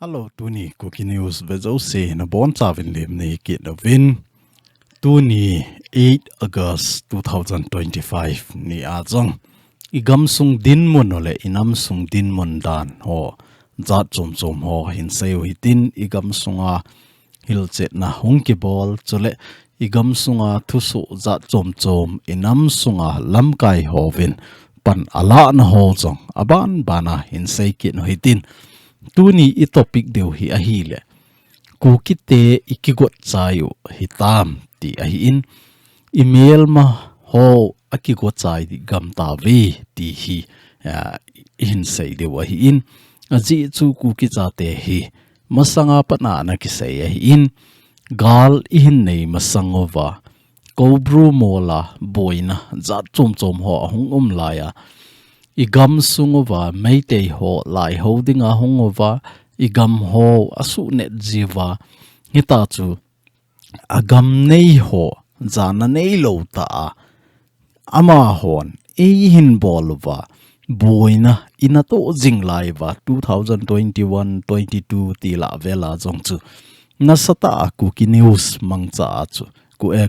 Hello, TUNI, Kuki News, Vezo na bon savin lim ni kit na vin. TUNI 8 August 2025 ni azong. Igam sung din mon ole inam sung din mon dan ho. Zat zom ho hin sayo hitin igam sunga hilchet na hungki bol chole igam sunga thusu zat zom inam sunga lamkai ho vin. Pan ala na ho zong aban bana hin say kit no hitin. TUNI i topic deu hi a hi le. Kuki te ikigot chayo hitam ti a hi in. Email ma ho akigot chay di gam TAOVE ti hi hin say deu a hi in. Aji chu Kuki Chaten hi. Masanga patna na kisay a hi in. Gal ihin nei masangova. Kobru mola boina zat chom ho ahung laya. Igam sungova meitei ho lai holdinga hungova igam ho asu net jiva hitachu agam nei ho jana nei lo ta ama hon hin bolwa boina inato jing laiwa 2021-22 tila vela jongchu nasata Kuki News mangcha chu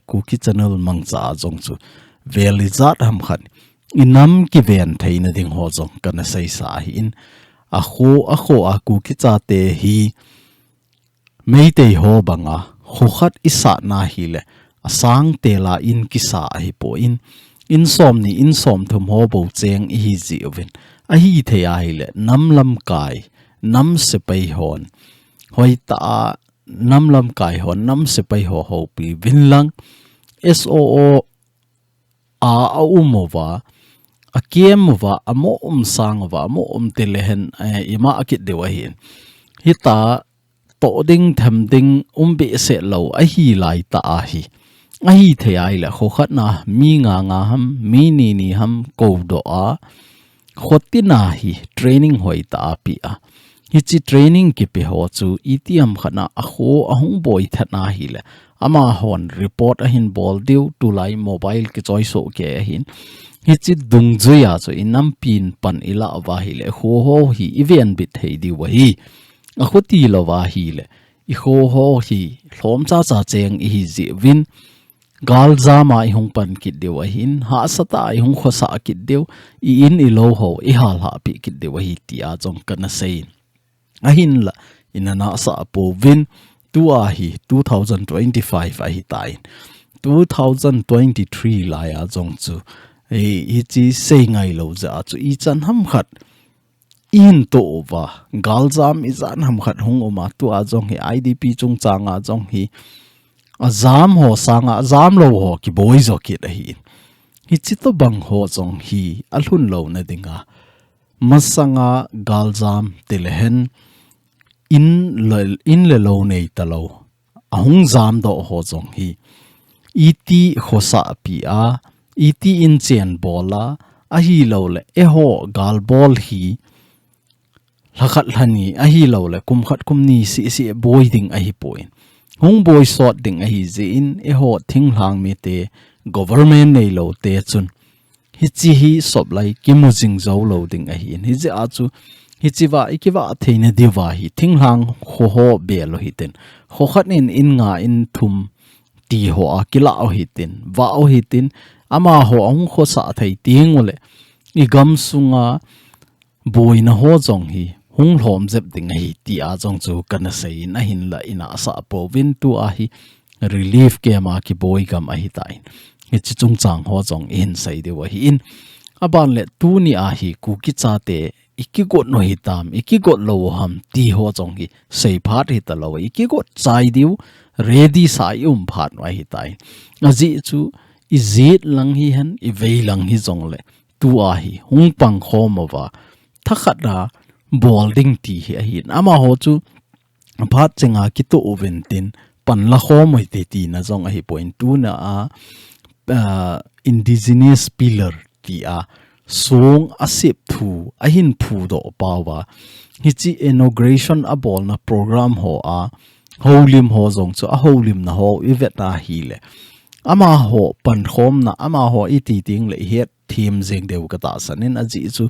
Kuki channel mangcha jongchu velizat ham khan inam ki ven theina ding ho jong kana sei sa hi in a kho a Kuki Chaten hi meitei ho banga khokhat isa na hi le asang tela in kisa hi po in som thum ho bo cheng hi ji ovin a hi the ai le namlam kai nam se pai hon hoi ta namlam kai hon nam se pai ho pi vinlang SOO a umova a kiemova amo sangova amo telehen ima akit dewahin hita to ding tham ding bi se lo a hi lai ta a hi the ai la kho khat na mi nga ham mi ni ham ko do a khotina hi training hoi ta pi a hi chi training ki pe ho chu itiam khana a kho ahung boi thana hi le ama hon report a hin bol deu tu lai mobile ki choice so ke hin hi chi dung zuya so inam pin pan ila wa hi le ho hi event bit hei di wa hi a khoti lo wa hi le I ho hi hlom cha cheng I hi ji win gal zama I hung pan kit deu a hin ha sata I hung khosa kit deu I in I lo ho I hal ha pi kit deu hi ti a jong kana sein a hin la inana sa po win tu a hi 2025 a hi tai 2023 la ya jong chu hi chi sei ngai lo za chu I chan ham khat in to wa galzam I zan ham khat hung oma tu a jong hi IDP chung changa jong hi azam ho sanga azam lo ho ki boy zo ki da hi chi to bang ho jong hi alhun lo na dinga masanga galzam tilhen in le lo nei ta lo ahung zam do ho jong hi iti khosa pi a iti in chen bola a hi lo le e ho gal bol hi lakhat lani a hi lo le kum khat kum ni si boy ding a hi point hung boy sort ding a hi je in e ho thing hlang me te government nei lo te chun hi chi hi sob lai kimu jing zo lo ding a hi hi je a chu hi chi wa ikiwa theina diwa hi thing hlang ho be lo hi ten ho khat in nga in thum ti ho a kila o hi tin wa o hi tin ama ho ong kho sa thai ting ole I gam sunga boina ho jong hi hung hlom zep ding hi ti a jong chu kana sei na hin la ina sa po win tu a hi relief ke ma ki boy gam a hi tai hi chi chung chang ho jong in sei de wa hi in aban le tu ni a hi Kuki Chaten ikigot no hitam ikigot lo ham ti ho jong hi sei phat hi ta lo ikigot chai diu ready sai phat wa hi tai aji chu izit lang hi han IVEI lang hi jong le tu a hi hung pang KHOM wa thakhat da bolding ti hi hin ama ho chu phat chenga ki to oventin pan la KHOM oi te ti na jong a hi point tu na a indigenous pillar ti a song asip thu a hin phu do pawa hi chi inauguration a bol na program ho a holim ho jong chu a holim na ho ivet na hi le ama ho pan KHOM na ama ho iti ting le het thim jeng deu ka ta sanin aji chu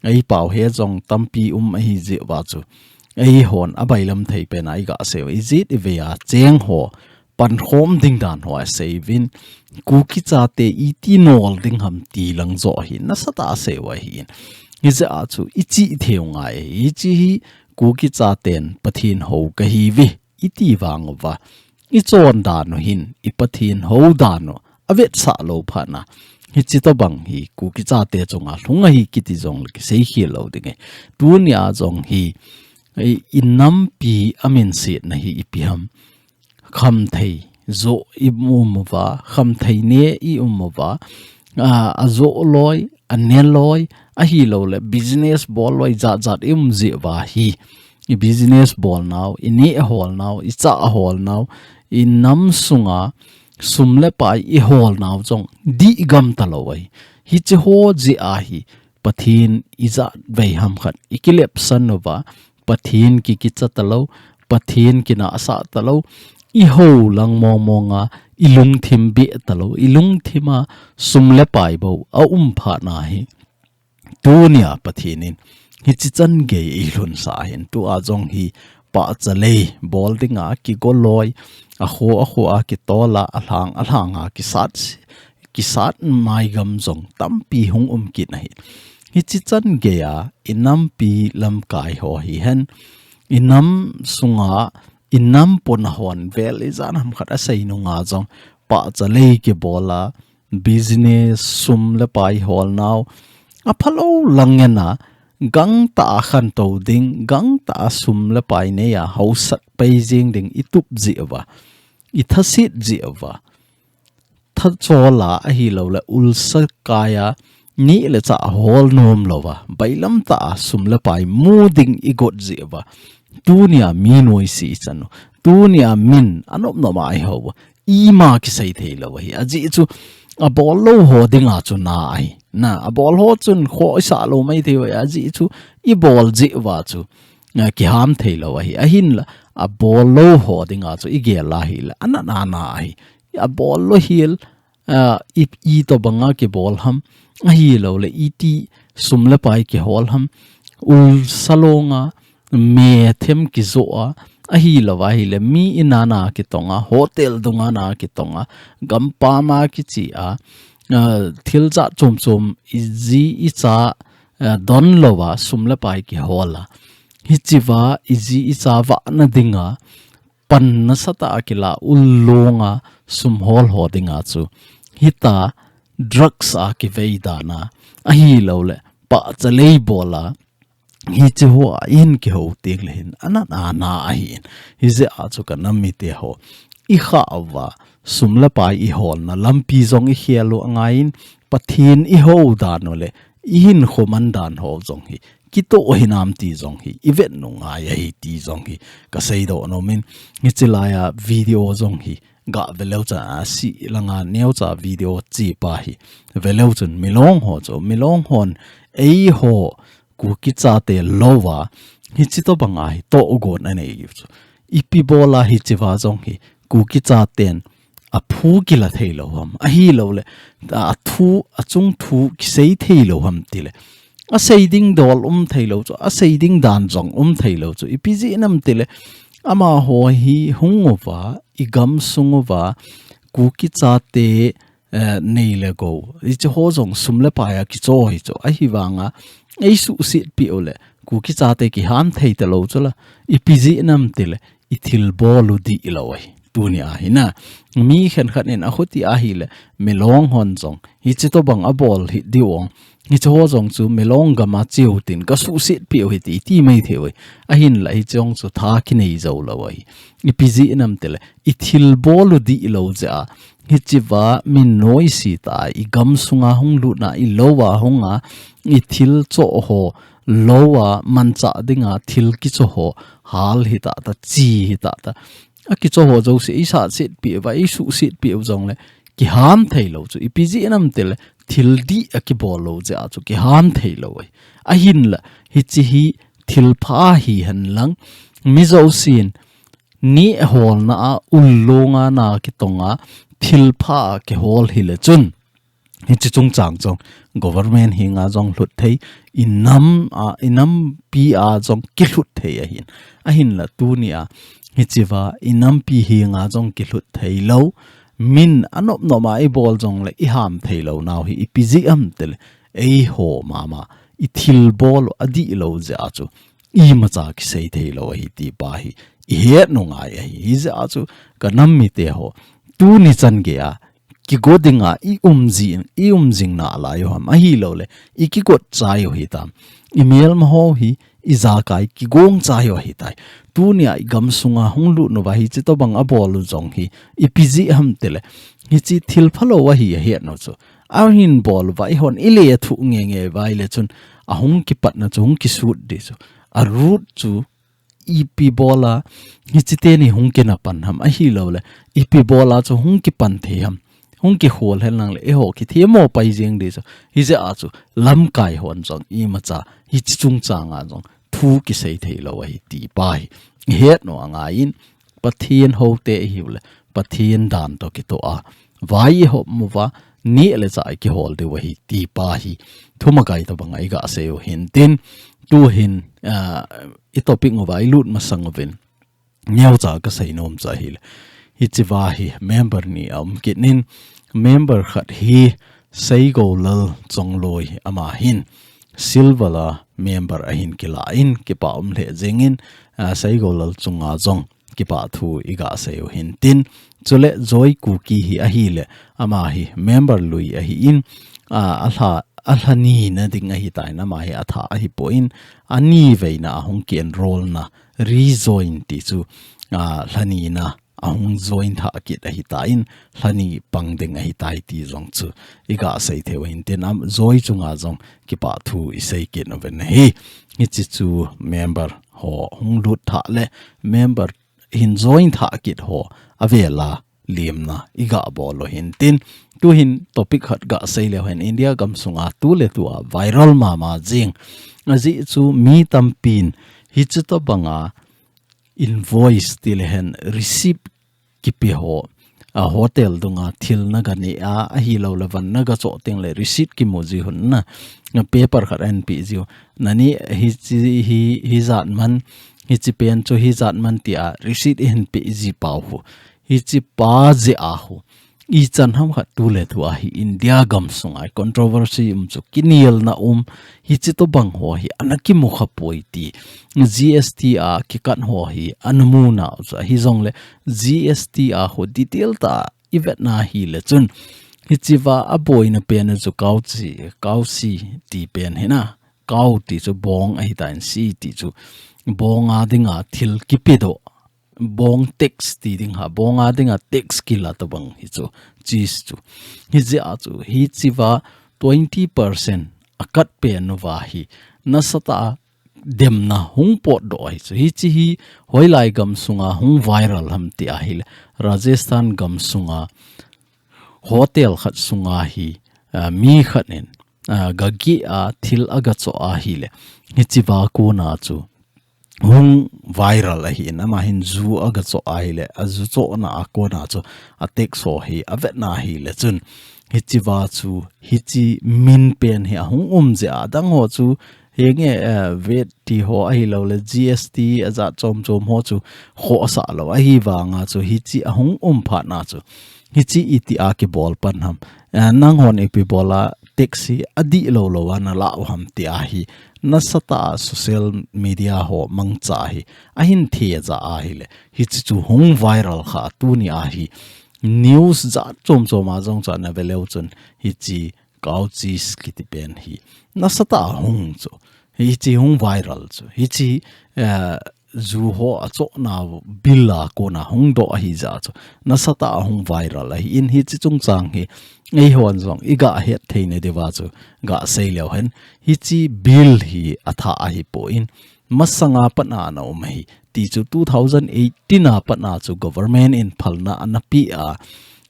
ai pau he jong tampi hi je wa chu ai hon abailam thei pe nai ga se IJET IVEI cheng ho pan khom ding dan ho sevin Kuki Chaten iti nol ding ham ti lang zo hi na sata se wa hi hiza chu ichi theu ngai ichi hi Kuki Chaten pathin ho ka hi vi iti wang wa I chon dan no hin I pathin ho dan no avet sa lo phana hi chi to bang hi Kuki Chaten chonga hlunga hi kiti jong le sei hi lo ding tu nia jong hi inam pi amin se na hi ipiam kham thei zo imumwa kham thei ne I umwa a zo loi ane loi a hi lo le business ball loi zat je wa hi I business ball now ini hall now I cha hall now I nam sunga sumle pai I hall now jong di gam taloi hi che ho ji a hi pathin iza vei ham khat ikilep sanova pathin ki chatalo pathin kina asa talo I ho lang monga ilung thim be talo ilung thima sumle pai bo a pha na hi tunia pathinin hi chichan ge ilun sa hin tu a jong hi pa chale bolding a ki go loi a kho a ki tola a hlang a ki sat mai gam jong tampi hung ki na hi chichan ge a inam pi lam kai ho hi hen inam sunga inam pon hon vel izan ham khat asai nu nga jong pa chale ki bola business sum le pai hol now a phalo langena gang ta khan to ding gang ta sum le pai ne ya hausat beijing ding itup jiwa I thasit jiwa tha chola a hi lo le ulsa kaya ni le cha hol nom lowa bailam ta sum le pai mu ding I got jiwa tunia min oi si chanu tunia min anop no mai ho I ma ki sai thei lo hi aji chu a bol lo ho dinga chu na ai na a bol ho chun kho sa lo mai thei wa aji chu I bol ji wa chu ki ham thei lo hi a hin la a bol lo ho dinga chu I ge la hi la ana na ai a bol lo hil I to banga ki bol ham a hi lo le iti sum le pai ki hol ham ul salonga me them ki zo a hi lawa hi le mi inana ki tonga hotel dunga na ki tonga gampa ma ki chi a thilza chom izi icha don lowa sumla pai ki hola hi chiwa izi icha wa na dinga pan na sata akila ullonga sum hol ho dinga chu hita drugs a ki veidana a hi lo le pa chalei bola hi che ho in ki ho tek lehin ana hin hi ze a chu ka nammi te ho I kha awa sumla pai I hol na lampi zong I hialo angain pathin I ho da no le I hin khoman dan ho zong hi kito hinam ti zong hi event no nga ya hi ti zong hi ka sei do no min hi chilaya video zong hi ga velau cha si langa neu cha video chi pa hi velau chun milong ho cho milong hon ei ho Kuki Chaten lowa hi chito banga hi to gon ane chu ipi bola hi chiwa jong hi Kuki Chaten a phu kila theilo ham a hi lo le a thu a chung thu ki sei theilo ham tile a sei ding dol theilo chu a sei ding dan jong theilo chu ipi ji nam tile ama ho hi hungowa igam sungowa Kuki Chaten nei le go I chu ho jong sumle pa ya ki cho hi chu a hi wanga ei su sit pi ole Kuki Chaten ki ham thei te lo chula ipiji nam tile I thil bolu di iloi tunia hina mi khen khat en a khuti a hi le melong hon jong hi chi to bang a bol hi diwong hi cho jong chu melong gama chiu tin ka su sit pi hi ti mai thewi a hin la hi chong chu tha ki nei zo lawai ipiji nam tile I thil bolu di ilo ja hi chiwa min noisi ta I gam sunga hung lu na I lowa hunga I thil cho ho lowa mancha dinga thil ki cho ho hal hi ta chi hi ta a ki cho ho jo se isa sit pi wa I su sit pi jong le ki ham thei lo chu ipiji nam tel thil di a ki bol lo ja chu ki ham thei lo a hin la hi chi hi thil pha hi han lang mi zo sin ni hol na a ullonga na ki tonga thil pha ke hol hi le chun hi chi chung chang chong government hi nga jong hlut thei inam pi a jong ki hlut thei a hin la tu ni a hi chiwa inam pi hi nga jong ki hlut thei lo min anop no ma I bol jong le I ham thei lo naw hi ipiji am tel ei ho mama I thil bol adi lo ja chu I ma cha ki sei thei lo hi ti pa hi I he no nga hi ja chu ka nam mi te ho tu ni chan ge a ki godinga I umjing na la yo ham a hi lo le I ki got cha yo hi tam email ma ho hi I za kai ki gong cha yo hi tai tu ni ai gam sunga honglu no wa hi chi to bang a bol jong hi I piji ham tele hi chi thil phalo wa hi he no chu a hin bol wa I hon ile thu nge vai le chun a hong ki pat na chu hong ki suit de chu a root chu ipi bola hi chi te ni hong ke na pan ham a hi lo le ipi bola chu hong ki pan the ham hong ki hol hen lang le e ho ki the mo pai jeng de chu hi je a chu lam kai hon jong I ma cha hi chi chung cha nga jong thu ki sei thei lo hi ti pa hi het no anga in pathian ho te hi le pathian dan to ki to a vai ho mu wa ni le cha ki hol de wa hi ti pa hi thuma kai to banga I ga se yo hin tin tu hin I topic ngo vai lut ma sang ven nyau cha ka sei nom cha hi hi chi wa hi member ni kitnin member khat hi sei go lal chong loi ama hin silver la member a hin kila in ki pa le jengin sei go lal chunga jong ki pa thu iga seyo hin tin chule joy kuki hi a hi le ama hi member lui a hi in alha ni na ding a hi tai na ma hi atha a hi po in ani veina hong ki enroll na rejoin ti chu hlani na ahung join tha kit a hi ta in hlani pangding a hi tai ti jong chu iga sei theu in tin am joy chunga jong ki pa thu I sei kin no ven hi chi chu member ho hung lut tha le member hin join tha kit ho avela limna iga bolo hin tin tu hin topic khat ga sei le hen India gam sunga tu le tu a viral mama jing aji chu mi tampin hi chu to banga invoice til hen receipt kipi ho a hotel dunga thil na ga ni a hi lo lawan na ga cho teng le receipt ki moji hun na paper khat an pi jiu nani hi zat man hi chi pen chu hi zat man ti a receipt hin pi ji pau hu hi chi pa je a hu I chan ham khat tu le tu a hi India gam sungai controversy chu kiniel na hi chi to bang ho hi anaki mu kha poi ti GST a ki kan ho hi anmu na cha hi jong le GST a ho detail ta IVET na hi le chun hi chi wa a boy na pen chu kau si ti pen he na kau ti chu bong a hi tan si ti chu bong a dinga thil ki pe do bong text ti ding ha bong a dinga text kila to bang hi chu cheese chu hi je a chu hi chi wa 20% akat pe no wa hi na sata dem na hung pot do hi chu hi chi hi hoilai gam sunga hung viral ham ti a hi Rajasthan gam sunga hotel khat sunga hi mi khat nen gagi a thil aga cho a hi le hi chi wa ko na chu hung viral a hi na ma hin zu aga cho ai le azu cho na a ko na cho a tek so hi a vet na hi le chun hi chi wa chu hi chi min pen hi hung je a dang ho chu henge vet ti ho a hi lo le GST aza chom ho chu kho sa lo a hi wa nga chu hi chi a hung pha na chu hi chi iti a ki bol pan ham nang hon e pi bola taxi adi lo na la ham ti a hi na sata social media ho mangcha hi ahin the za a hi le hi chu hung viral kha tu ni a hi news za chom a jong cha na veleu chun hi chi kau chi skiti pen hi na sata hung chu hi chi hung viral chu hi chi zu ho acho na billa ko na hung do hi za chu na sata hung viral hi in hi chi chung chang hi ei hon jong iga het theine dewa chu ga sei leo hen hi chi bill hi atha a hi po in masanga pana na mai ti chu 2018 na pana chu government in phalna anapi a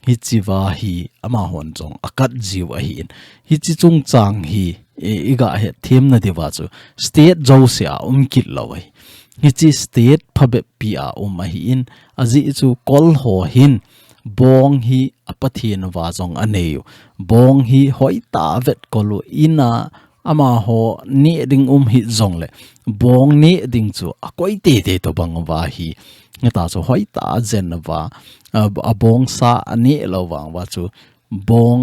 hi chi wa hi ama hon jong akat jiu a hi in hi chi chung chang hi iga het them na dewa chu state jo se a kit lawai hi chi state phabe pi a hi in aji chu kol ho hin bong hi apathin wa zong aneu bong hi hoi ta vet kolu ina ama ho ni ding hi zong le bong ni ding chu akoi te te to bang wa hi ngata so hoi ta zen wa a bong sa ani lo wang wa chu bong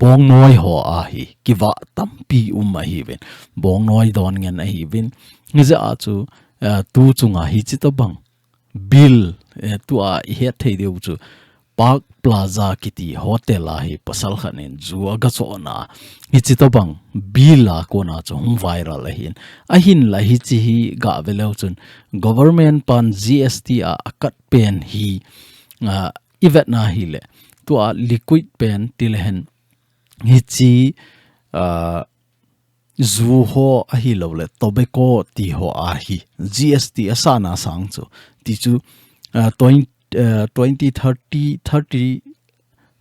bong noi ho a hi kiwa tampi a hi ven bong noi don ngen a hi vin ngiza a chu tu chunga hi chi to bang bill tu a he thei deu chu Park Plaza kiti hotel a hi pasal khanin zu aga so na hi chi to bang bill a ko na chu hum viral a hin la hi chi hi ga veleu chun government pan GST a cut pen hi IVET na hi le tu a liquid pen tilhen hi chi zu ho a hi lo le tobacco ti ho a hi GST asana sang chu ti chu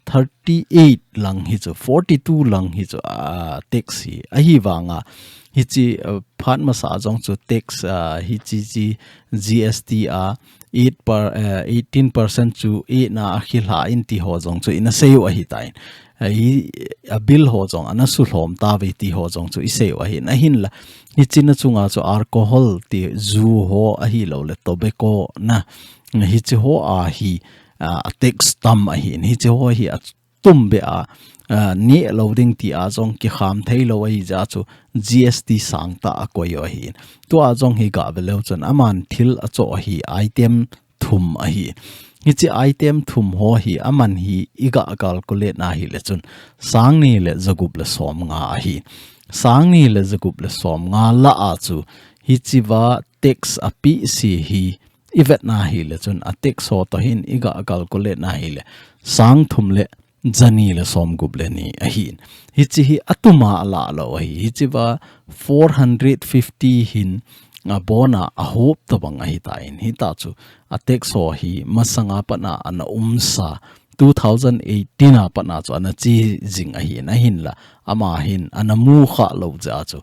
38 lang hi chu 42 lang hi chu taxi a hi wanga hi chi phat ma sa jong chu tax hi chi GST a 18% chu e na khil ha in ti ho jong chu in a sei a hi tain a bill ho jong ana su hlom ta ve ti ho jong chu i sei a hi na hin la hi chin chunga chu alcohol ti zu ho a hi lo le tobacco na hi chi ho a hi a tax tam a hi hi chi ho hi a tum be a ni loading ti a jong ki kham thei lo hi ja chu GST sang ta a ko yo hi to a jong hi ga ve lo chon aman thil a cho hi item thum a hi hi chi item thum ho hi aman hi iga calculate na hi le chun sang ni le zagup le som nga a hi sang ni le zagup le som nga la a chu hi chi wa tax a pi si hi IVET na hi le chun a tax ho to hin iga calculate na hi le sang thum le jani le som gup le ni a hin hi chi hi atuma la lo hi chi wa 450 hin a bona a hope to bang hi ta in hi ta chu a tax ho hi masanga pa na an umsa 2018 a pa na chu an chi jing a hi na hin la ama hin an mu kha lo ja chu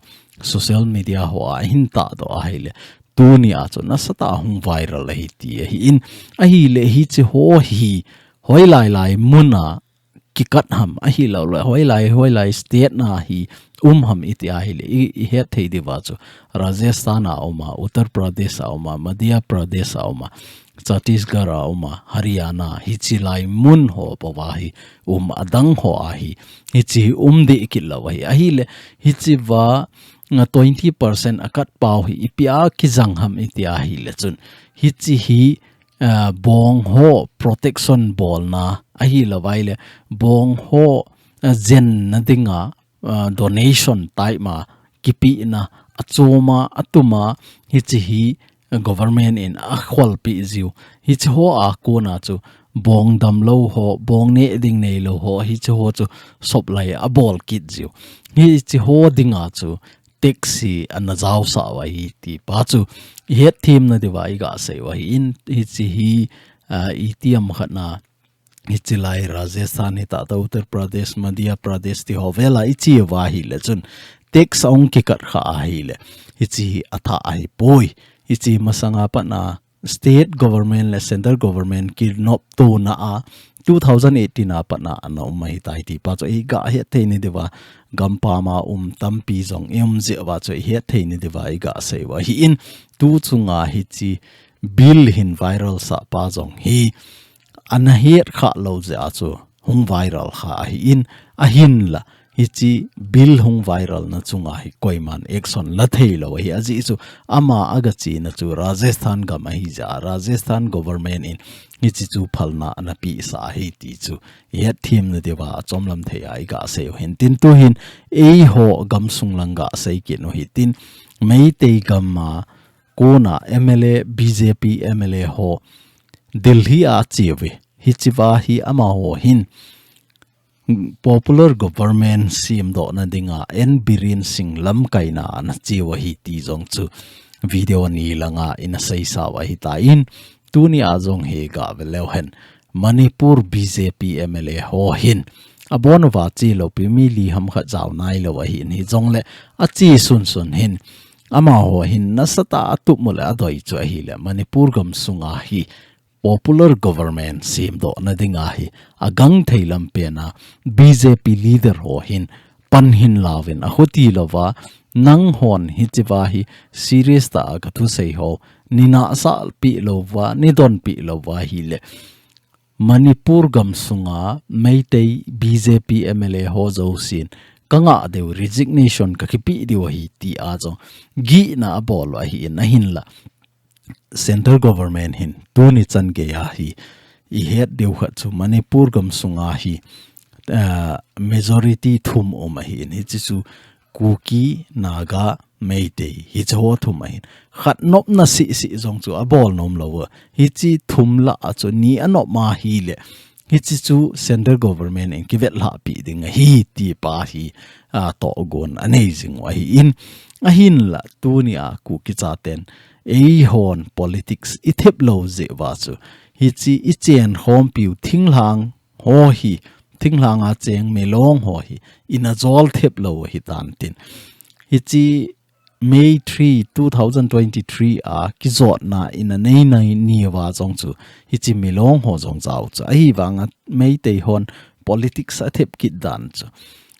social media ho a hin ta do a hi le TUNI a chu na sata hung viral hi ti hi in a hi le hi chi ho hi hoi lai muna kikat ham a hi lo le hoi lai state na hi ham iti a hi le i he thei di wa chu Rajasthan a oma Uttar Pradesh a oma Madhya Pradesh a oma Chhattisgarh a oma Haryana hi chi lai mun ho pa wa hi adang ho a hi chi de ki lo hi a hi le hi chi wa 20% akat pau hi ipia ki jang ham iti a hi le chun hi chi hi bong ho protection ball na a hi lawai le bong ho zen na dinga donation type ma kipi na achoma atuma hi chi hi government in a khwal pi ziu hi chi ho a ko na chu bong dam lo ho bong ne ding nei lo ho hi chi ho chu sop lai a ball kit ziu hi chi ho dinga chu taxi an zaw sa wa hi ti pa chu he theme na dewa iga se wa hi in hi chi hi itiam khana hi chi lai Rajasthan ta Uttar Pradesh Madhya Pradesh ti hovela ichi wa hi le chun tax ong ki kat kha hi le hi chi atha ai poi hi chi masanga pa na state government le central government ki nop to na a 2018 a pa na ano mai tai ti pa cho i ga he the ni dewa gampa ma tampi zong je wa cho he the ni dewa i ga se wa hi in tu chunga hi chi bill hin viral sa pa zong hi an het kha lo ja chu hung viral kha hi in a hin la hi chi bill hung viral na chunga hi koiman action la thei lo hi aji chu ama aga chi na chu Rajasthan ga ma hi ja Rajasthan government in hi chi chu phalna ana pi sa hi ti chu he thim na dewa chomlam thei ai ga se hin tin tu hin e ho gam sung langa sei ki no hi tin mei te gam ma kona MLA BJP MLA ho Delhi a chiwe hi chiwa hi ama ho hin popular government sim do na dinga en birin sing lam kaina na chiwa hi ti jong chu video ni langa in sei sa wa hi ta in TUNI a jong he ga velo hen Manipur BJP MLA ho hin abon wa chi lo pi mi li ham kha jaw nai lo wa hi ni jong le a chi sun hin ama ho hin na sata atu mula doi chu hi le Manipur gam sunga hi popular government sim do na dinga hi agang theilam pe na BJP leader ho hin pan hin lawin a hoti lova nang hon hi chiwa hi serious ta ka thu sei ho nina sal pi lova ni don pi lova hi le Manipur gam sunga meitei BJP MLA ho zo sin kanga deu resignation ka kipi diu hi ti a zo gi na bol wa hi na hin la central government hin TUNI chan ge ya hi I het deu kha chu Manipur gam sunga hi majority thum hi ni chu Kuki Naga Meitei hi chaw thum hin khat nop na si zong chu a bol nom lo hi chi thum la chu ni anop ma hi le hi chi chu central government in kivet la pi ding hi ti pa hi to gon amazing wa hi in a hin la TUNI a Kuki Chaten hon politics I thep lo je wa chu hi chi I chen khom piu thinglang ho hi thinglang a cheng me long ho hi in a zol thep lo hi tan tin hi chi May 3 2023 a Kigotna in a nei ni wa zong chu hi chi me long ho zong zau chu ai wanga May te hon politics a thep kit dan chu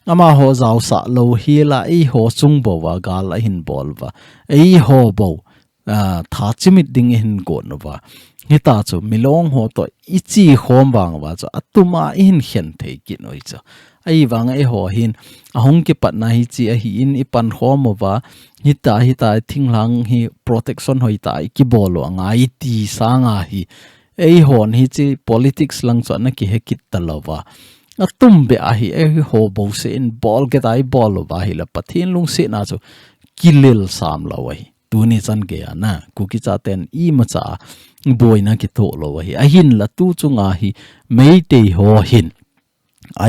ama ho zau sa lo hi la ho chung bo wa gal a hin bol wa ho bo tha chimit ding hin ko no wa hi ta chu milong ho to ichi khom wang wa chu atuma in hen thei ki noi chu ai wang ho hin ahong ke pat na hi chi a hi in ipan khom wa hi ta thinglang hi protection hoi ta ki bolo ngai ti sanga hi hon hi chi politics lang cho na ki hekit talawa atum be a hi ho bo se in bol ke tai bol wa hi la pathin lung se na chu kilil sam lawai TUNI chan ge na Kuki Chaten macha boy na ki tho lo hi a hin la tu chunga hi meite ho hin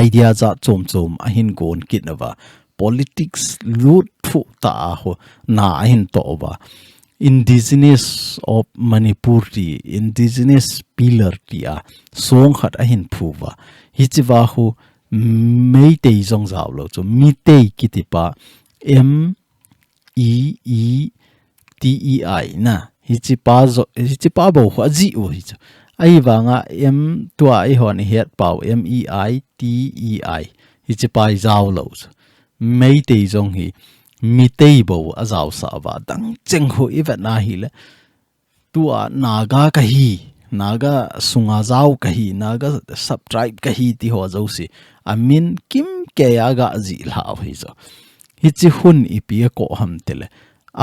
idea za chom a hin gon kitnawa politics lut thu ta ho na hin to ba indigenous of Manipur ti indigenous pillar ti a song khat a hin phu wa hi chiwa hu meite zong zaw lo chu mi te kitipa MEETEI na hi chipa bo ho ji o hi ai wanga m tua ai hon het pau MEITEI hi chipa zaw lo mei te zong hi mi te bo a zaw sa wa dang cheng ho i na hi le tua naga ka hi naga sunga zaw ka hi naga sub tribe ka hi ti ho zo si amin kim ke ya ga ji la hi zo hi chi hun I pi ko ham tele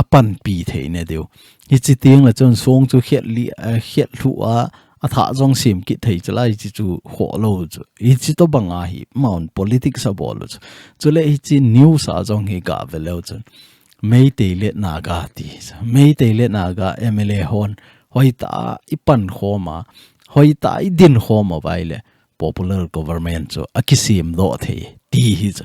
apan pi the ne deu hi chi tiang la chon song chu het li het thu a tha jong sim ki thei chalai chi chu ho lo chu hi chi to banga hi mount politics a bol chu le hi chi news a jong hi ga velo chu mei te le naga ti mei te le naga MLA hon hoi ta ipan khoma hoi ta I din khoma baile popular government chu akisim do the ti hi chu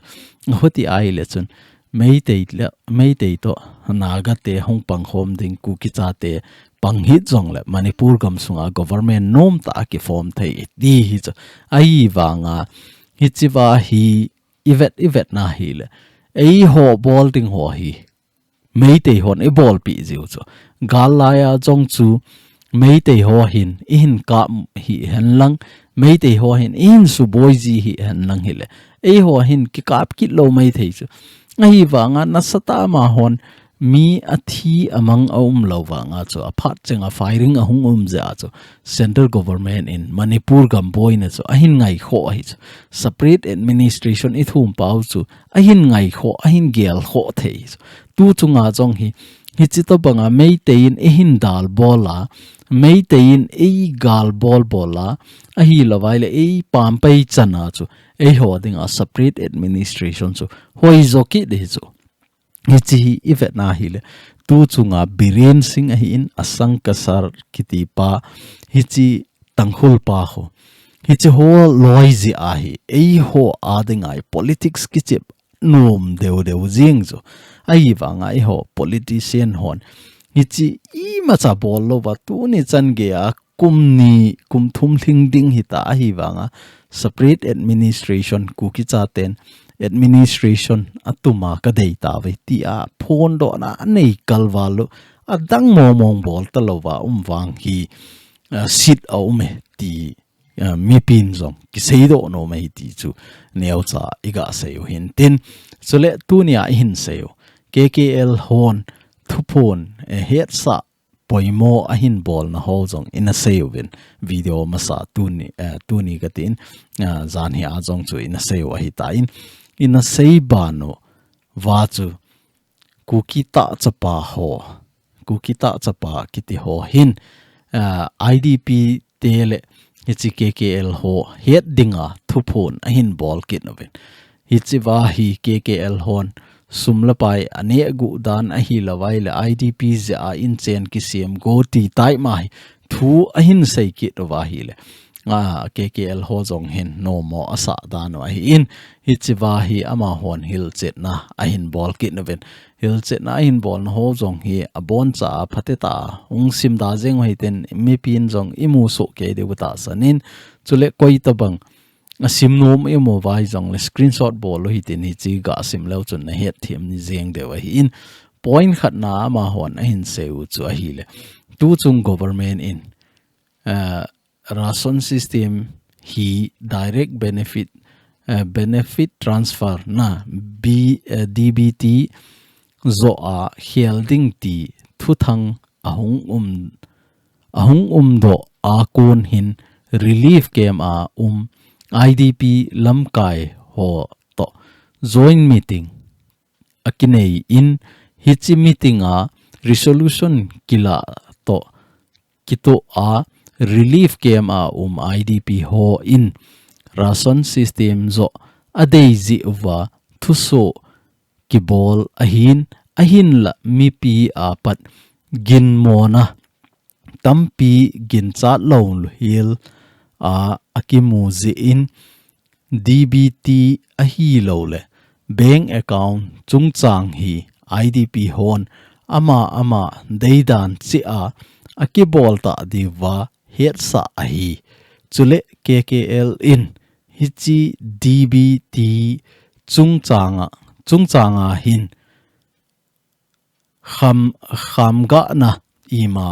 hoti ai le chun mei te to naga te hong pang khom ding Kuki Chate pang hit zong le Manipur gam sunga government nom ta ki form thei di hi chu ai wanga hi chiwa hi ivet na hi le ho bol ding ho hi mei te hon bol pi jiu chu galaya jong chu mei te ho hin ka hi hen lang mei te ho hin su boy ji hi hen lang hi le ho hin ki kap ki lo mei thei chu ai wanga na sata ma hon mi athi among lo wanga chu a phat chenga firing a hung ja chu central government in Manipur gam boy na chu a hin ngai kho hi chu separate administration I thum pau chu a hin ngai kho a hin gel kho thei tu chunga jong hi chi to banga mei te in hin dal bola mei te in gal bola a hi lawai le pam pai chana chu ho ding a separate administration chu hoi zo ki de chu hi ivet na hi le tu chunga biren sing a hi in asang kasar kiti pa hi chi tanghul pa ho hi chi ho loi ji a hi ho a dingai politics ki chip nom deu jing zo ai wanga ho politician hon hi chi ma cha bol lo wa tu ni chan ge a kum thum thing ding hi ta hi wanga separate administration Kuki Chaten administration atuma ka dei ta ve ti a phone do na nei kalwalo adang momong bol talowa wang hi sit au me ti mi pin zong ki sei do no mai ti chu neo cha iga sei hin tin chule tunia hin sei KKL hon thupon het sa poimo a hin bol na ho zong in a sei win video masa tuni gatin zan hi a zong chu in a sei wa hi ta in a sei ba no wa chu Kuki chapa kiti ho hin IDP tele hichi KKL ho het dinga thupon a hin bol kit novin hichi wa hi KKL hon sumlapai ane gu dan a hi lawai le IDP ze a in chen ki sim go ti tai mai thu a hin sei kit wa hi le KKL ho zong hin no mo asa dan wa hi in hichi wa hi ama hon hil chet na a hin bol kit novin hil chet na hin bol ho zong hi a bon cha phateta ung sim da jeng hi ten mi pin zong imu so ke de buta sanin chule koi tabang sim nom emo vai zong le screenshot bol hi tin hi chi ga sim lo chun na het thiam ni jeng de wa hi in point khat na ma hon a hin seu chu a hi le tu chung government in ration system hi direct benefit transfer na DBT zo a helding ti thuthang ahung do a kon hin relief kem a IDP lamkai ho to joint meeting akinei in hichi meeting a resolution kila to kito a relief kem a IDP ho in ration system zo adei zi wa thuso kibol ahin la mi pi a pat gin mona tampi gin chat lo hil akimu zi in DBT ahi lo le bank account chungchang hi IDP hon ama deidan chi a akibol ta diwa het sa ahi chule KKL in hichi DBT chungchanga hin kham ga na ima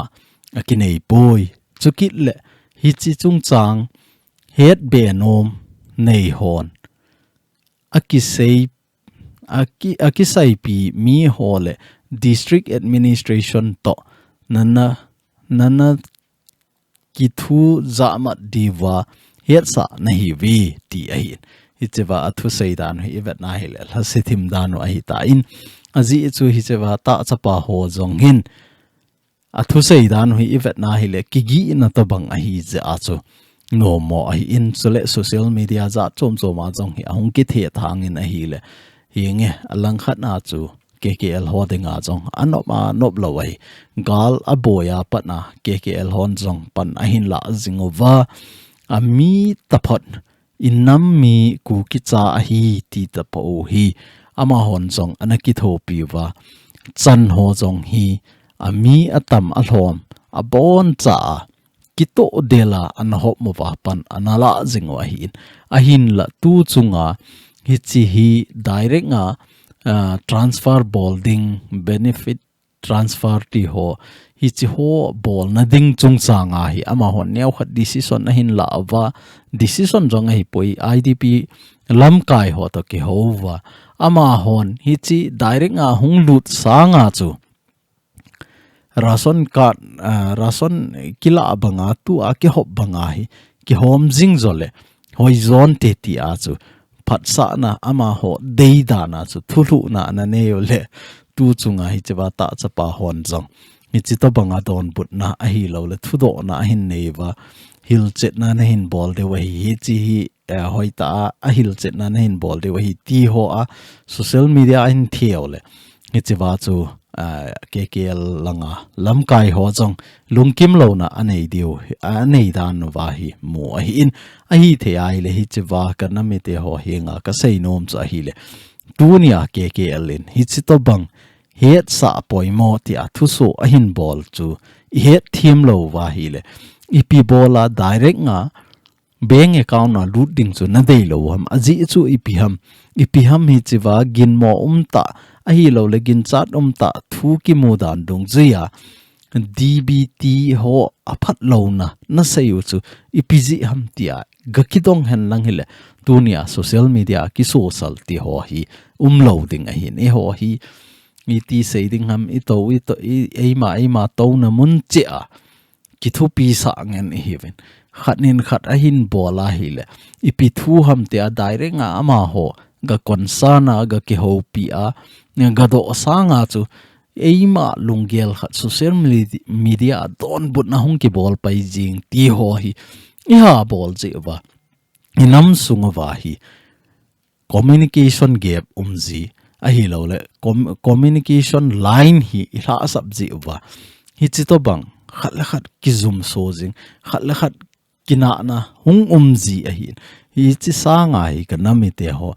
akinei boy chukit le hichi chungchang het benom nei hon akisai pi mi hole district administration to nana kithu zama diwa het sa nahi vi ti ahin hichewa athu seidan hi vet na hil hasithim danu ahi ta in azi chu hichewa ta chapa ho jong hin athu seidan hi vet na hile kigi na to bang ahi je achu no mo ahi in chule social media za chom choma jong hi ahung ki the thang in ahi le hinge alang khat na chu KKL hodinga jong anoma nop lowai gal aboya patna KKL hon jong pan ahin la zingova ami tapot inam mi kuki cha ahi ti tapo hi ama hon jong anaki thopi wa chan ho jong hi ami atam alhom abon cha kito dela an hop mo wa pan anala zingwa hin ahin la tu chunga hichi hi direct nga transfer bolding benefit transfer ti ho hichi ho bol na ding chung changa hi ama hon neu khat decision na hin la wa decision jong hi poi IDP lam kai ho to ki ho wa ama hon hichi direct nga hung lut sanga chu rason card rason kila banga tu a ki hop banga hi ki hom jing zole hoi zon te ti a chu phat sa na ama ho deida na chu thulu na na ne le tu chunga hi chewa ta chapa hon jong hi chi to banga don but na a hi lo le thudo na hin neiwa hil chet na na hin bol de wa hi chi hi hoi ta a hil chet na na hin bol de wa hi ti ho a social media in thiau le hi chewa chu KKL langa lamkai ho jong lungkim lo na anei diu anei dan wa hi mo hi in a hi the ai le hi chewa ka na me te ho hinga ka sei nom cha hi le tunia KKL in hi chi to bang het sa poimo ti athu so a hin bol chu het thim lo wa hi le ipi bola direct nga bank account na lut ding chu na dei lo ham aji chu ipi ham hi chiwa gin mo ta a hi lo le gin chat ta thu ki mu dan dong zia DBT ho aphat lo na sayu chu ipiji ham tia gakidong hen lang hile tunia social media ki social ti ho hi loading a hin e ho hi iti saying ham ito ema to na mun chia ki thu pi sa ngen hiven khanin khat a hin bola hile ipi thu ham tia direct nga ama ho ga konsana ga ki ho pi a ga do sanga chu eima lungel khat social media don but na hung ki bol pai jing ti ho hi iha bol je wa inam sunga wa hi communication gap umzi a hi lo le communication line hi ila sabji wa hi chito bang khat la khat ki zoom so jing khat la khat kina na hung umzi a hi chi sanga hi kanami te ho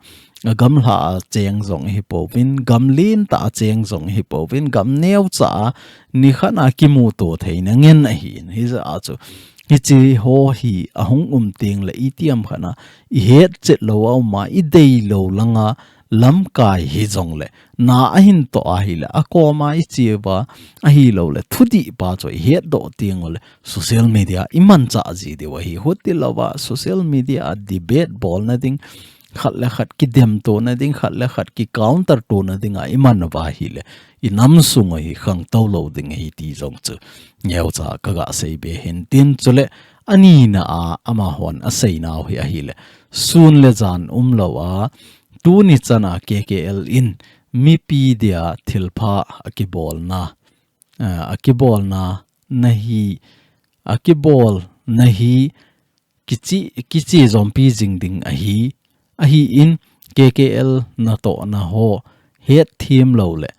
gam la cheng zong hi povin gam lin ta cheng zong hi povin gam neu cha ni khana ki mu to theina ngen a hi za a chu hi chi ho hi ahung ting le itiam khana I het chet lo au ma I dei lo langa lam kai hi zong le na a hin to a hi le a ko ma I chi ba a hi lo le thudi pa choi het do ting le social media iman cha ji de wa hi hotil lo wa social media debate bol na ding khat le khat ki dem to na ding khat le khat ki counter to na ding a iman wa hi le inam sung hi khang to lo ding hi ti zong chu nyau cha ka ga sei be hin tin chule ani na a ama hon a sei na hi a hi le sun le jan lo a tu ni chana KKL in mi pi dia thilpha akibol na nahi akibol nahi kichi zompi jingding ahi in KKL na to na ho het thim lo le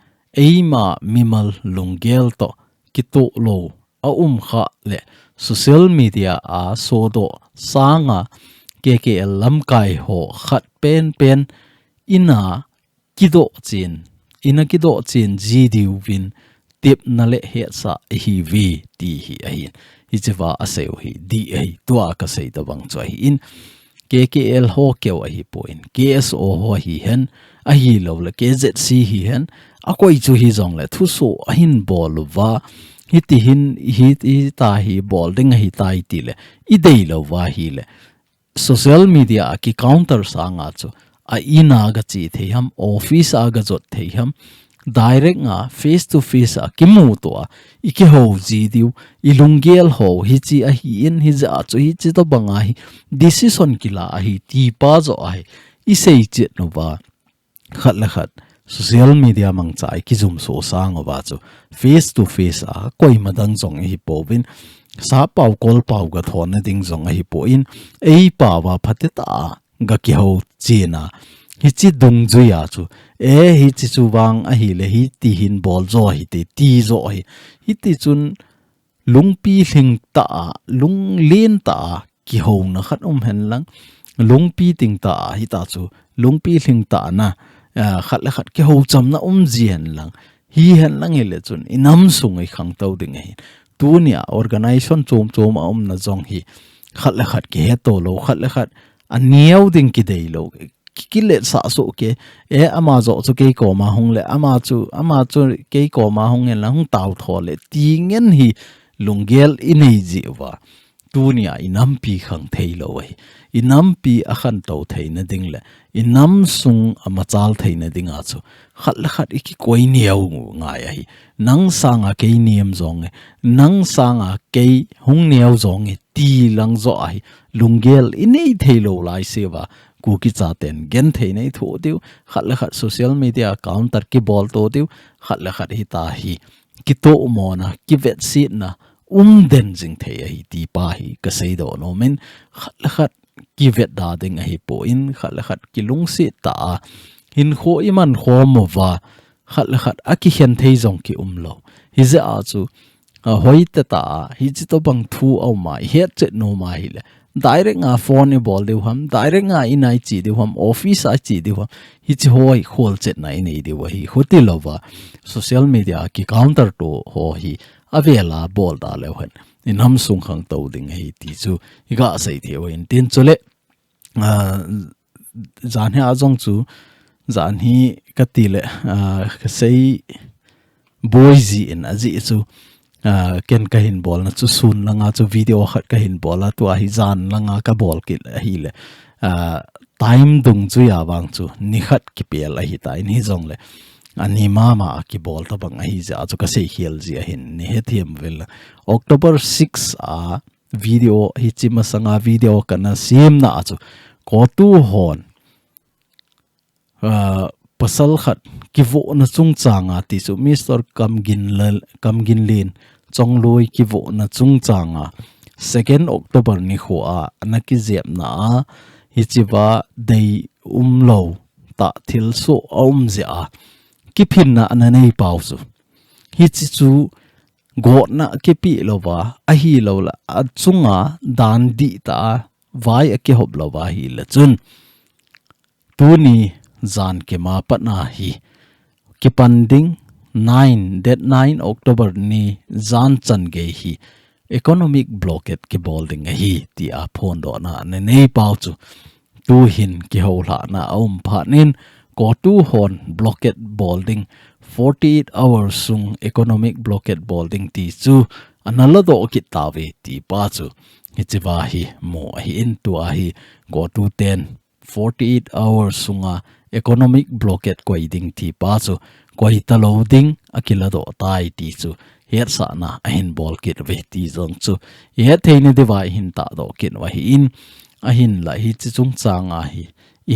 eima mimal lungel to kito lo a kha le social media a sodo sanga KKL lam kai ho khat pen ina kido chin ji diu win tip na le he sa hi vi ti hi ahin hi chewa aseu hi di ai tua ka sei da bang choi in KKL ho keu a hi point KSO ho hi hen a hi lo le KZC hi hen a koi chu hi zong le thu so a hin bol wa hi ti hin hi ta hi bol ding hi tai ti le I dei lo wa hi le social media ki counter sanga chu a ina ga chi theham office aga jot theham direct nga face to face a kimu to a ike ho ji diu ilungel ho hi chi a hi in hi za chu hi chi to banga hi decision kila a hi ti pa zo a hi I sei chet no ba khat la khat social media mang chai ki zum so sang wa chu face to face a koi madang jong hi povin sa pau kol pau ga thon na ding jong hi po in ei pa wa phateta ga ki ho china hi chi dung ju ya chu hi chi chu wang a hi le hi ti hin bol zo hi ti zo hi ti chun lungpi hling ta lung len ta ki ho na khat hen lang lungpi ting ta hi ta chu lungpi hling ta na khat la khat ki ho cham na jian lang hi hen lang le chun inam sung ai khang to ding hi tunia organization chom na jong hi khat la khat ki he to lo khat la khat aniau ding ki dei lo ki le sa so ke ama zo chu ke ko ma hong le ama chu ke ko ma hong en lang tau tho le ti ngen hi lungel inei ji wa tunia inam pi khang thei lo ai inam pi a khan to thei na ding le inam sung ama chal thei na ding a chu khat la khat iki koi niau nga ya hi nang sanga ke niam zong nang sanga ke hung niau zong ti lang zo ai lungel inei thei lo lai se wa Kuki Chaten gen thei nei tho diu khat la khat social media counter ki bol to diu khat la khat hi ta hi ki to mo na ki vet si na den jing thei hi ti pa hi ka sei do no men khat la khat ki vet da ding hi po in khat la khat ki lung si ta hin kho iman kho mo wa khat la khat a ki hen thei jong ki lo hi za a chu hoi ta hi chi to bang thu au ma het che no ma hi le direct nga phone bol deu ham direct nga inai chi deu ham office a chi deu ham hi chi hoi khol chet nai nei deu hi hotel lova social media ki counter to ho hi avela bol da le han in ham sung khang to ding hi ti chu ga sei theu in tin chule zan ha jong chu zan hi ka ti le ka sei boy ji in aji chu ken ka hin bol na chu sun langa chu video khat ka hin bola tu a hi zan langa ka bol ki hi le time dung chu ya wang chu ni khat ki pel a hi ta in hi zong le ani mama ki bol ta bang a hi ja chu ka sei hial ji a hin ni he thiam vel October 6 a video hi chima sanga video kana sim na chu ko tu hon pasal khat ki vo na chung changa ti chu Mr. Kamgin lin chongloi ki vo na chung changa 2 October ni khuwa na ki zep na hi chiwa dei lo ta thil so zia ki phin na na nei pau chu hi chi chu go na ki pi lo wa a hi lo la chunga dan di ta vai a ki hop lo wa hi la chun TUNI zan ke ma patna hi ki panding 9 October ni zan chan ge hi economic blockade ki bolding hi ti a phone do na ne nei pau chu tu hin ki ho la na phanin ko tu hon blockade bolding 48 hours sung economic blockade bolding ti chu anala do ki tawe ti pa chu hi chiwa hi mo hi in tu a hi go tu 48 hours sunga economic blockade koi ding ti pa chu koi ta loading akila do tai ti chu her sa na ahin bol kit ve ti zong chu he theine dewa hin ta do kin wa hi in ahin la hi chi chung changa hi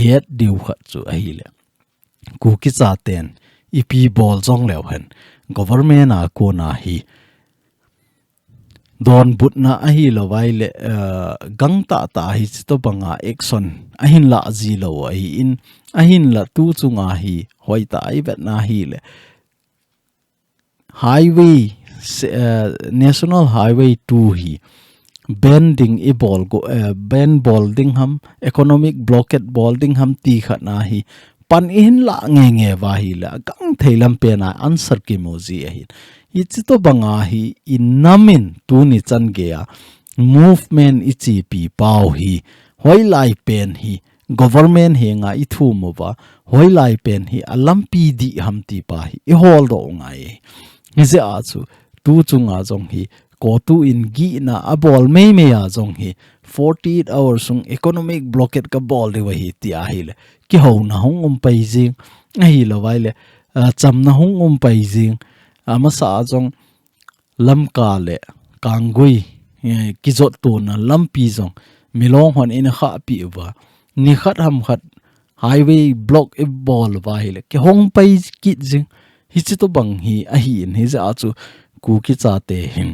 he diu kha chu a hi le Kuki Chaten ipi bol zong lew hen government a ko na hi don butna a hi lo vai le gang ta hi to banga action ahin la ji lo ai in ahin la tu chunga hi hoita ai vet na hi le highway national highway 2 hi bending e bol go ben bolding ham economic blockade bolding ham ti khana hi pan in la nge wa hi la gang theilam pe na answer ki moji hi ichi to banga hi inamin TUNI chan ge a movement ichi pi pau hi hoi lai pen hi government he nga I thu mo ba hoi lai pen hi alampi di ham ti pa hi I hol do ngai ni se a chu tu chunga jong hi ko tu in gi na a bol me a jong hi 48 hours sung economic blockade ka bol de wa hi ti a hi le ki ho na hong pai jing hi lo wai le cham na hong pai jing ama sa jong lam ka le kangui ki jot tu na lampi jong milong hon in kha pi wa ni khat ham khat highway block e bol wa hi le ki hong pai ki jing hi chi to bang hi a hi in hi za chu Kuki Chaten hin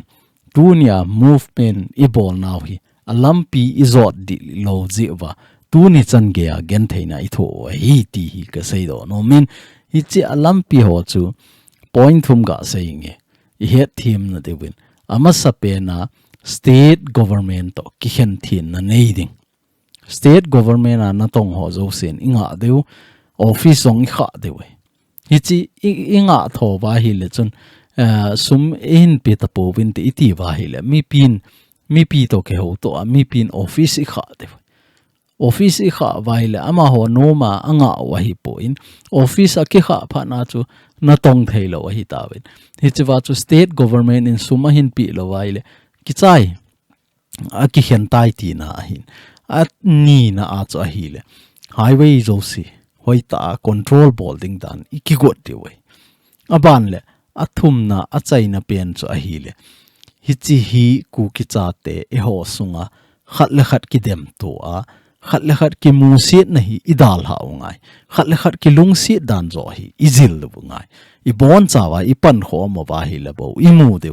TUNI movement e bol now hi alampi izot di lo ji wa TUNI chan ge a gen theina I tho hi ti hi ka sei do no min hi chi alampi ho chu point thum ga saying e he theme na de win ama sape na state government to ki hen thin na nei ding state government na tong ho zo sen inga deu office ong kha de we hi chi inga tho ba hi le chun sum in pi Tapouve ti ti wa hi le mi pi to ke ho to mi pin office I kha de office I kha vai le ama ho no ma anga wa hi po in office a ki kha pha na chu na tong thei lo hi ta wen hi chiwa chu state government in suma hin pi lo vai le ki chai a ki hen tai ti na hin at ni na a chu hi le highway zo si hoita control bolding dan I ki got ti we aban le athum na a chai na pen chu a hi le hi chi hi Kuki Chaten e ho sunga khat le khat ki dem to a khat le khat ki mu siet na hi idal ha ngai khat le khat ki lung siet dan zo hi izil lu ngai I bon chawa I pan kho mo ba hi le bo I mu de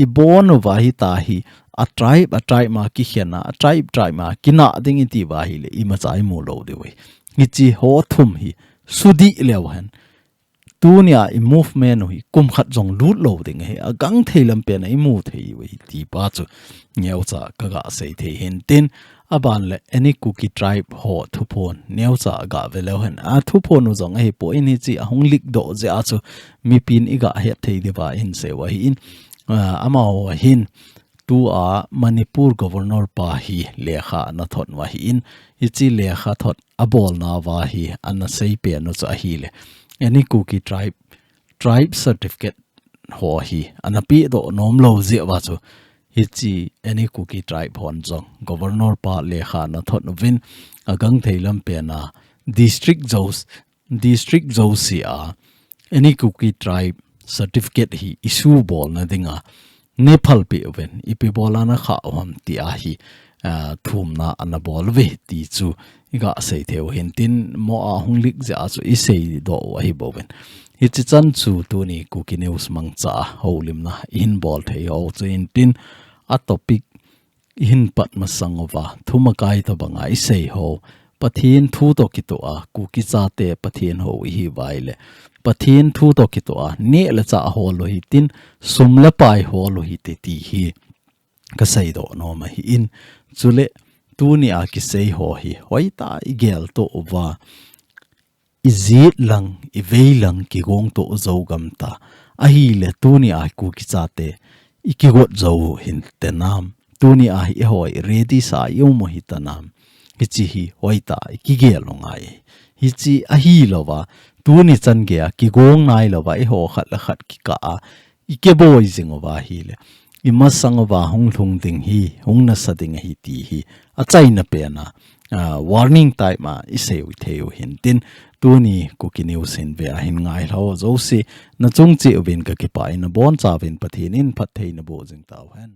I bon wa hi ta hi a tribe ma ki hiana a tribe ma kina ding ti wa hi le I ma chai mu lo de we hi chi ho thum hi sudi lewan TUNI I movement hi kum khat jong lut lo ding he a gang theilam pe na I mu thei we ti pa chu nyau cha ka ga sei the hin tin aban le any Kuki tribe ho thupon nyau cha ga velo hen a thupon u jong he po in hi chi a hong lik do je a chu mi pin I ga he thei de ba in se wa hi in ama hin tu a Manipur governor pa hi lekha na thot wa hi in hi chi lekha thot abol na wa hi an sei pe no cha hi le any Kuki tribe certificate ho hi anapi do nom lo je wa chu hi chi any Kuki tribe hon jong governor pa le kha na thot vin agang theilam pe na district josia any Kuki tribe certificate hi issue bol na dinga Nepal pe ven ipi bolana kha hom ti a hi thum na anabol ve ti chu iga sei theu hin tin mo a hunglik ja chu I sei do hi bowen hi chi chan chu tu ni Kuki news mang cha holim na in bol thei ho chu in tin a topic in pat masangova thuma kai ta banga I sei ho pathin thu to ki to a Kuki Chaten pathin ho hi vaile pathin thu to ki to a ne la cha ho lo hi tin sum la pai ho lo hi te ti hi ka sei do no ma hi in chule tu ni a ki sei ho hi hoi ta I gel to wa IJET lang IVEI lang KIGONG to zo gam ta a hi le tu ni a Kuki Chaten I kigot zo hin te nam tu ni a hi hoi ready sa yo mo hi ta nam hi chi hi hoi ta ki gel lo ngai hi chi a hi lo wa tu ni chan ge a KIGONG nai lo wa I ho khat la khat ki ka I ke boy jing wa hi le I ma sang wa hong thung ding hi hong na sa ding hi ti hi a chai na pe na warning type ma I sei wi theu hin tin tu ni Kuki news hin ve a hin ngai lo zo si na chung chi win ka ki pa in bon cha win pathin in phat thei na bo jing taw han